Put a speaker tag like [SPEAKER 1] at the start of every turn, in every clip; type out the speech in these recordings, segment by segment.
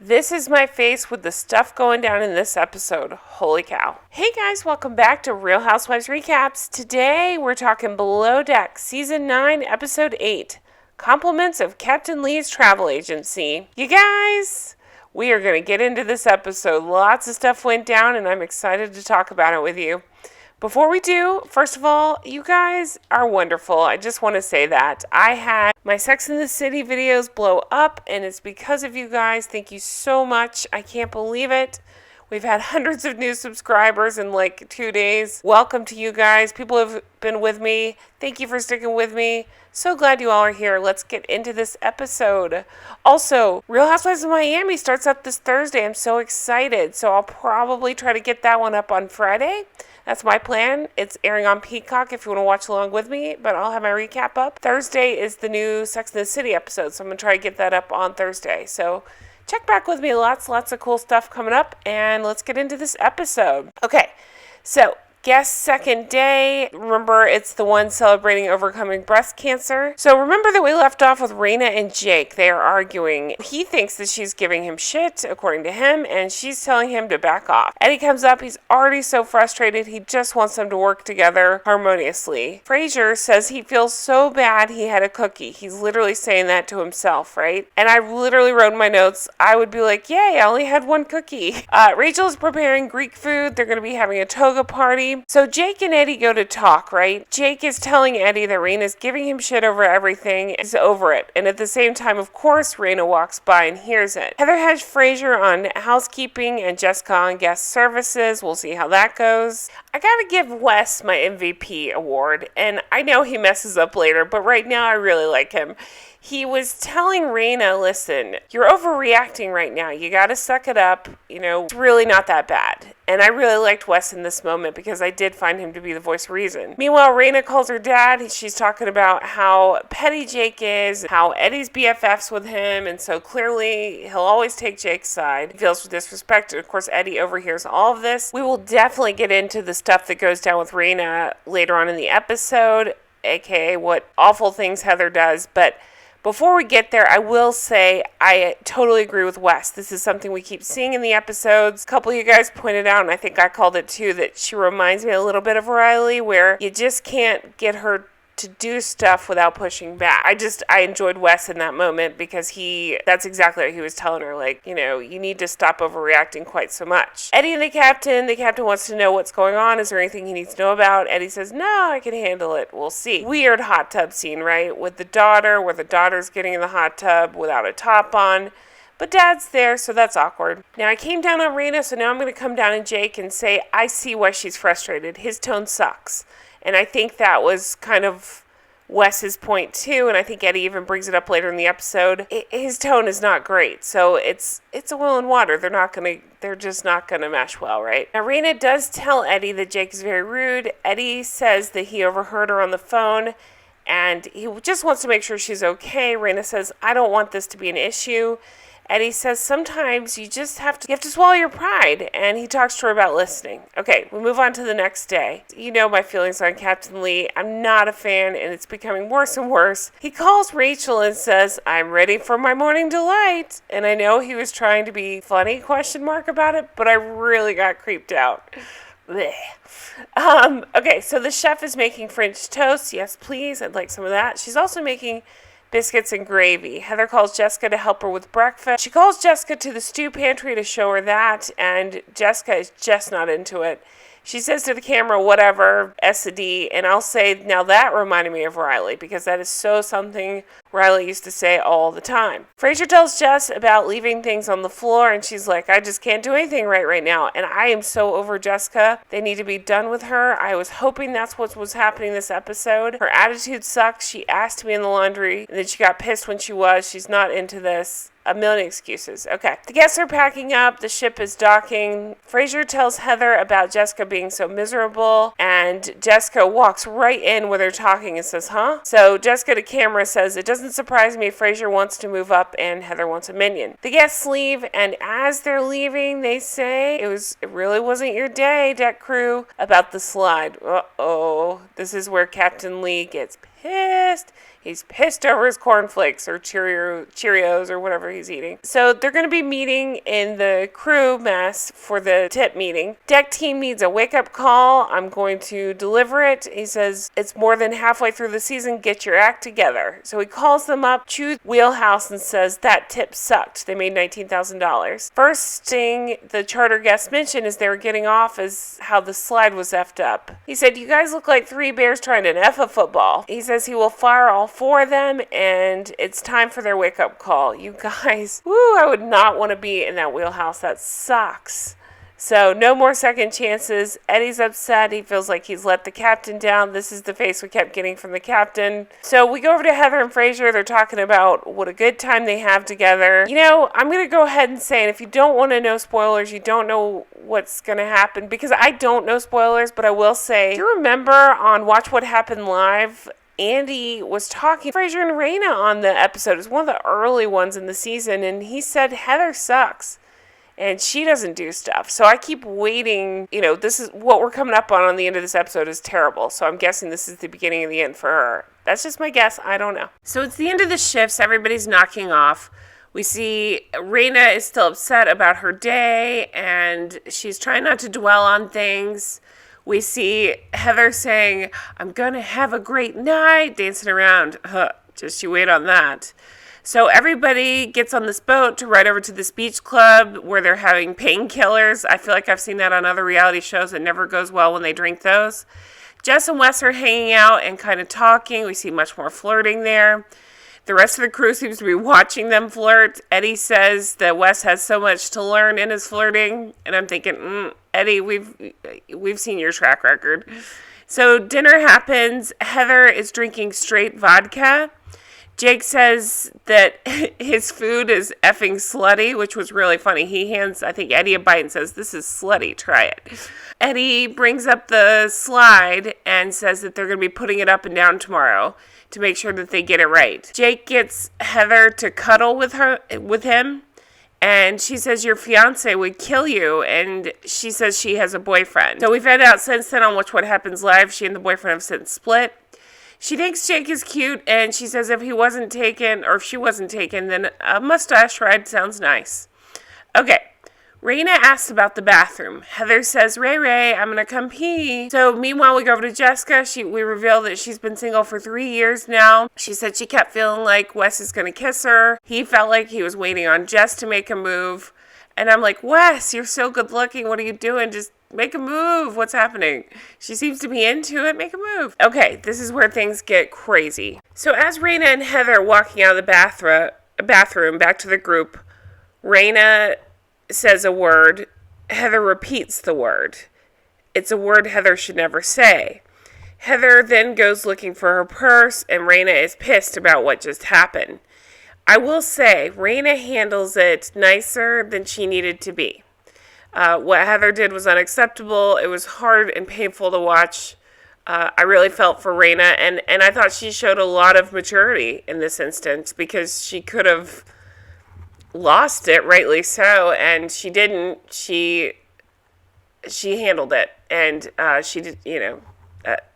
[SPEAKER 1] This is my face with the stuff going down in this episode. Holy cow. Hey guys, welcome back to Real Housewives Recaps. Today we're talking Below Deck, Season 9, Episode 8. Compliments of Captain Lee's Travel Agency. You guys, we are going to get into this episode. Lots of stuff went down and I'm excited to talk about it with you. Before we do, first of all, you guys are wonderful. I just want to say that. I had my Sex and the City videos blow up, and it's because of you guys. Thank you so much. I can't believe it. We've had hundreds of new subscribers in like 2 days. Welcome to you guys. People have been with me. Thank you for sticking with me. So glad you all are here. Let's get into this episode. Also, Real Housewives of Miami starts up this Thursday. I'm so excited. So I'll probably try to get that one up on Friday. That's my plan. It's airing on Peacock if you want to watch along with me, but I'll have my recap up. Thursday is the new Sex and the City episode, so I'm going to try to get that up on Thursday. So check back with me. Lots of cool stuff coming up, and let's get into this episode. Okay, so guest second day. Remember, it's the one celebrating overcoming breast cancer. So remember that we left off with Rayna and Jake. They are arguing. He thinks that she's giving him shit, according to him, and she's telling him to back off. Eddie comes up. He's already so frustrated. He just wants them to work together harmoniously. Fraser says he feels so bad he had a cookie. He's literally saying that to himself, right? And I literally wrote in my notes, I would be like, yay, I only had one cookie. Rachel is preparing Greek food. They're going to be having a toga party. So Jake and Eddie go to talk, right? Jake is telling Eddie that Rayna's giving him shit over everything. He's over it. And at the same time, of course, Rayna walks by and hears it. Heather has Fraser on housekeeping and Jessica on guest services. We'll see how that goes. I gotta give Wes my MVP award. And I know he messes up later, but right now I really like him. He was telling Rayna, listen, you're overreacting right now. You got to suck it up. It's really not that bad. And I really liked Wes in this moment because I did find him to be the voice of reason. Meanwhile, Rayna calls her dad. She's talking about how petty Jake is, how Eddie's BFFs with him. And so clearly he'll always take Jake's side. He feels disrespected. Of course, Eddie overhears all of this. We will definitely get into the stuff that goes down with Rayna later on in the episode, aka what awful things Heather does. But before we get there, I will say I totally agree with Wes. This is something we keep seeing in the episodes. A couple of you guys pointed out, and I think I called it too, that she reminds me a little bit of Riley, where you just can't get her to do stuff without pushing back. I enjoyed Wes in that moment because that's exactly what he was telling her. Like, you need to stop overreacting quite so much. Eddie and the captain wants to know what's going on. Is there anything he needs to know about? Eddie says, no, I can handle it. We'll see. Weird hot tub scene, right? With the daughter, where the daughter's getting in the hot tub without a top on. But Dad's there, so that's awkward. Now, I came down on Rayna, so now I'm going to come down on Jake and say, I see why she's frustrated. His tone sucks. And I think that was kind of Wes's point too, and I think Eddie even brings it up later in the episode. His tone is not great, so it's a oil and water. They're just not gonna mesh well, right? Now, Rayna does tell Eddie that Jake is very rude. Eddie says that he overheard her on the phone, and he just wants to make sure she's okay. Rayna says, I don't want this to be an issue. Eddie says sometimes you have to swallow your pride, and he talks to her about listening. Okay, we move on to the next day. You know my feelings on Captain Lee. I'm not a fan, and it's becoming worse and worse. He calls Rachel and says, I'm ready for my morning delight. And I know he was trying to be funny, about it, but I really got creeped out. Okay, so the chef is making French toast. Yes, please. I'd like some of that. She's also making biscuits and gravy. Heather calls Jessica to help her with breakfast. She calls Jessica to the stew pantry to show her that, and Jessica is just not into it. She says to the camera, whatever, S&D, and I'll say, now that reminded me of Riley, because that is so something Riley used to say all the time. Fraser tells Jess about leaving things on the floor, and she's like, I just can't do anything right now, and I am so over Jessica. They need to be done with her. I was hoping that's what was happening this episode. Her attitude sucks. She asked to be in the laundry, and then she got pissed when she was. She's not into this. A million excuses. Okay. The guests are packing up. The ship is docking. Fraser tells Heather about Jessica being so miserable, and Jessica walks right in where they're talking and says, huh? So Jessica to camera says, it doesn't surprise me. Fraser wants to move up and Heather wants a minion. The guests leave, and as they're leaving, they say, it really wasn't your day, deck crew, about the slide. Uh-oh. This is where Captain Lee gets pissed. He's pissed over his cornflakes or Cheerios or whatever he's eating. So they're going to be meeting in the crew mess for the tip meeting. Deck team needs a wake-up call. I'm going to deliver it. He says, it's more than halfway through the season. Get your act together. So he calls them up, chews wheelhouse, and says, that tip sucked. They made $19,000. First thing the charter guest mentioned as they were getting off is how the slide was effed up. He said, you guys look like three bears trying to F a football. He says he will fire all four of them, and it's time for their wake-up call. You guys, I would not want to be in that wheelhouse. That sucks. So no more second chances. Eddie's upset. He feels like he's let the captain down. This is the face we kept getting from the captain. So we go over to Heather and Fraser. They're talking about what a good time they have together. I'm going to go ahead and say, and if you don't want to know spoilers, you don't know what's going to happen, because I don't know spoilers, but I will say, do you remember on Watch What Happened Live, Andy was talking to Fraser and Rayna on the episode. It was one of the early ones in the season, and he said Heather sucks and she doesn't do stuff. So I keep waiting. This is what we're coming up on the end of this episode is terrible. So I'm guessing this is the beginning of the end for her. That's just my guess. I don't know. So it's the end of the shifts. Everybody's knocking off. We see Rayna is still upset about her day, and she's trying not to dwell on things. We see Heather saying, I'm going to have a great night, dancing around. Just you wait on that. So everybody gets on this boat to ride over to this beach club where they're having painkillers. I feel like I've seen that on other reality shows. It never goes well when they drink those. Jess and Wes are hanging out and kind of talking. We see much more flirting there. The rest of the crew seems to be watching them flirt. Eddie says that Wes has so much to learn in his flirting. And I'm thinking, Eddie, we've seen your track record. So dinner happens. Heather is drinking straight vodka. Jake says that his food is effing slutty, which was really funny. He hands, I think, Eddie a bite and says, this is slutty, try it. Eddie brings up the slide and says that they're going to be putting it up and down tomorrow to make sure that they get it right. Jake gets Heather to cuddle with him, and she says, your fiance would kill you, and she says she has a boyfriend. So we found out since then on Watch What Happens Live, she and the boyfriend have since split. She thinks Jake is cute, and she says if he wasn't taken, or if she wasn't taken, then a mustache ride sounds nice. Okay, Rayna asks about the bathroom. Heather says, Ray, I'm going to come pee. So meanwhile, we go over to Jessica. We reveal that she's been single for 3 years now. She said she kept feeling like Wes is going to kiss her. He felt like he was waiting on Jess to make a move. And I'm like, Wes, you're so good looking. What are you doing? Just make a move. What's happening? She seems to be into it. Make a move. Okay, this is where things get crazy. So as Rayna and Heather are walking out of the bathroom back to the group, Rayna says a word. Heather repeats the word. It's a word Heather should never say. Heather then goes looking for her purse, and Rayna is pissed about what just happened. I will say, Rayna handles it nicer than she needed to be. What Heather did was unacceptable. It was hard and painful to watch. I really felt for Rayna, and I thought she showed a lot of maturity in this instance, because she could have lost it, rightly so, and she didn't. She handled it, and she did,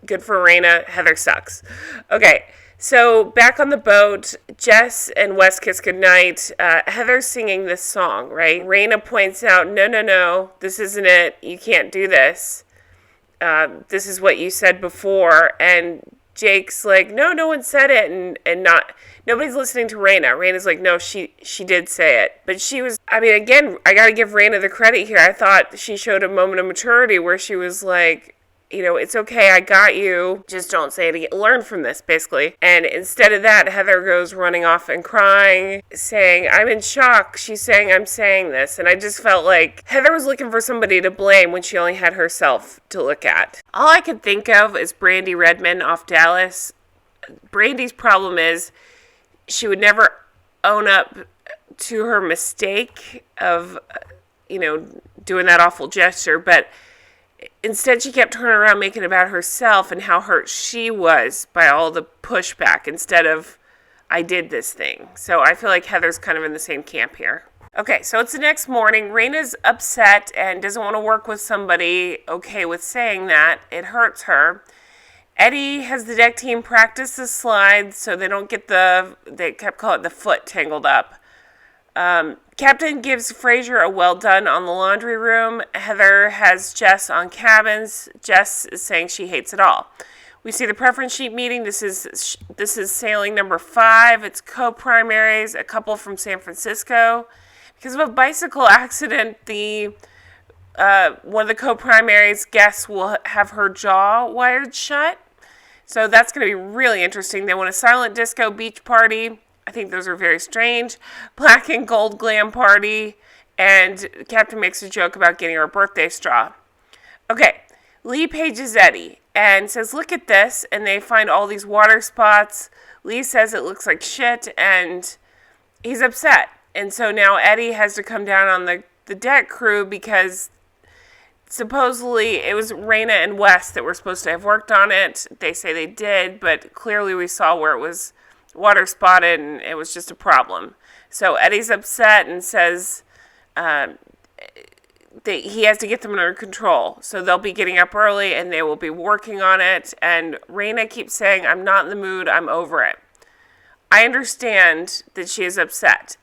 [SPEAKER 1] good for Rayna. Heather sucks. Okay. So, back on the boat, Jess and Wes kiss goodnight. Heather's singing this song, right? Rayna points out, no, this isn't it. You can't do this. This is what you said before. And Jake's like, no one said it. And nobody's listening to Rayna. Rayna's like, no, she did say it. But she was, again, I got to give Rayna the credit here. I thought she showed a moment of maturity where she was like, it's okay, I got you. Just don't say it again. Learn from this, basically. And instead of that, Heather goes running off and crying, saying, I'm in shock. She's saying, I'm saying this. And I just felt like Heather was looking for somebody to blame when she only had herself to look at. All I could think of is Brandy Redmond off Dallas. Brandy's problem is she would never own up to her mistake of, doing that awful gesture, but instead, she kept turning around making it about herself and how hurt she was by all the pushback instead of, I did this thing. So I feel like Heather's kind of in the same camp here. Okay, so it's the next morning. Rayna's upset and doesn't want to work with somebody okay with saying that. It hurts her. Eddie has the deck team practice the slides so they don't get they kept calling it the foot tangled up. Captain gives Fraser a well done on the laundry room. Heather has Jess on cabins. Jess is saying she hates it all. We see the preference sheet meeting. This is sailing number 5. It's co-primaries, a couple from San Francisco. Because of a bicycle accident, one of the co-primaries guests will have her jaw wired shut. So that's going to be really interesting. They want a silent disco beach party. I think those are very strange. Black and gold glam party. And Captain makes a joke about getting her a birthday straw. Okay, Lee pages Eddie and says, look at this. And they find all these water spots. Lee says it looks like shit. And he's upset. And so now Eddie has to come down on the deck crew because supposedly it was Rayna and Wes that were supposed to have worked on it. They say they did, but clearly we saw where it was water spotted and it was just a problem. So Eddie's upset and says he has to get them under control. So they'll be getting up early and they will be working on it. And Rayna keeps saying, I'm not in the mood, I'm over it. I understand that she is upset.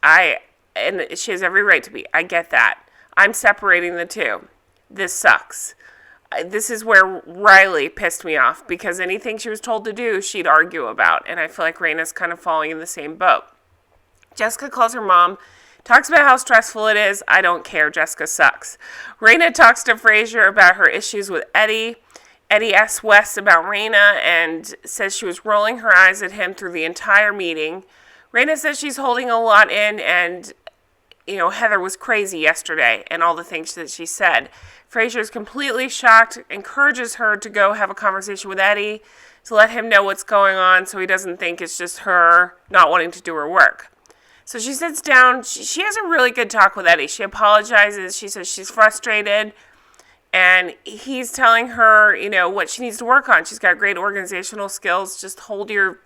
[SPEAKER 1] And she has every right to be. I get that. I'm separating the two. This sucks. This is where Riley pissed me off because anything she was told to do, she'd argue about. And I feel like Rayna's kind of falling in the same boat. Jessica calls her mom, talks about how stressful it is. I don't care. Jessica sucks. Rayna talks to Fraser about her issues with Eddie. Eddie asks Wes about Rayna and says she was rolling her eyes at him through the entire meeting. Rayna says she's holding a lot in and, Heather was crazy yesterday and all the things that she said. Fraser is completely shocked, encourages her to go have a conversation with Eddie to let him know what's going on so he doesn't think it's just her not wanting to do her work. So she sits down. She has a really good talk with Eddie. She apologizes. She says she's frustrated. And he's telling her, what she needs to work on. She's got great organizational skills. Just hold your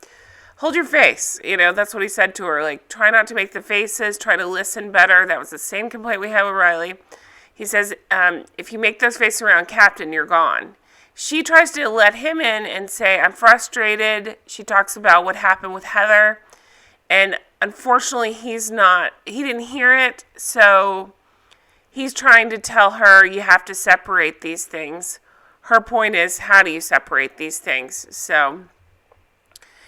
[SPEAKER 1] face. That's what he said to her. Like, try not to make the faces. Try to listen better. That was the same complaint we had with Riley. He says, if you make those faces around Captain, you're gone. She tries to let him in and say, I'm frustrated. She talks about what happened with Heather. And unfortunately, he didn't hear it. So he's trying to tell her you have to separate these things. Her point is, how do you separate these things? So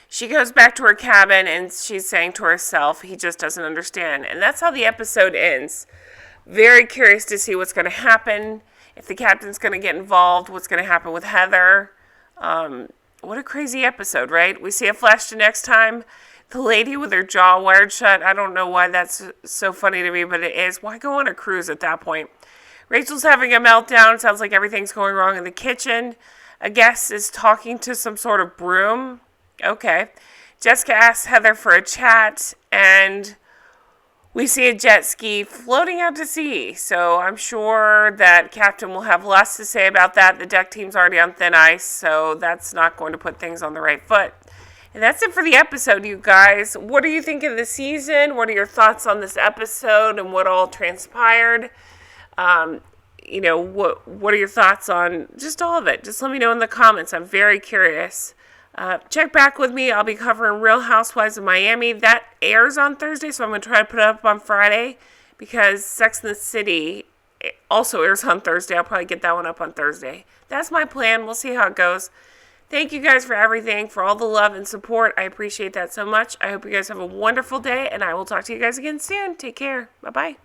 [SPEAKER 1] she goes back to her cabin and she's saying to herself, he just doesn't understand. And that's how the episode ends. Very curious to see what's going to happen. If the captain's going to get involved, what's going to happen with Heather. What a crazy episode, right? We see a flash to next time. The lady with her jaw wired shut. I don't know why that's so funny to me, but it is. Why go on a cruise at that point? Rachel's having a meltdown. Sounds like everything's going wrong in the kitchen. A guest is talking to some sort of broom. Okay. Jessica asks Heather for a chat, and we see a jet ski floating out to sea. So I'm sure that Captain will have lots to say about that. The deck team's already on thin ice, so that's not going to put things on the right foot. And that's it for the episode, you guys. What do you think of the season? What are your thoughts on this episode and what all transpired? What are your thoughts on just all of it? Just let me know in the comments. I'm very curious. Check back with me. I'll be covering Real Housewives of Miami. That airs on Thursday, so I'm going to try to put it up on Friday because Sex and the City also airs on Thursday. I'll probably get that one up on Thursday. That's my plan. We'll see how it goes. Thank you guys for everything, for all the love and support. I appreciate that so much. I hope you guys have a wonderful day, and I will talk to you guys again soon. Take care. Bye-bye.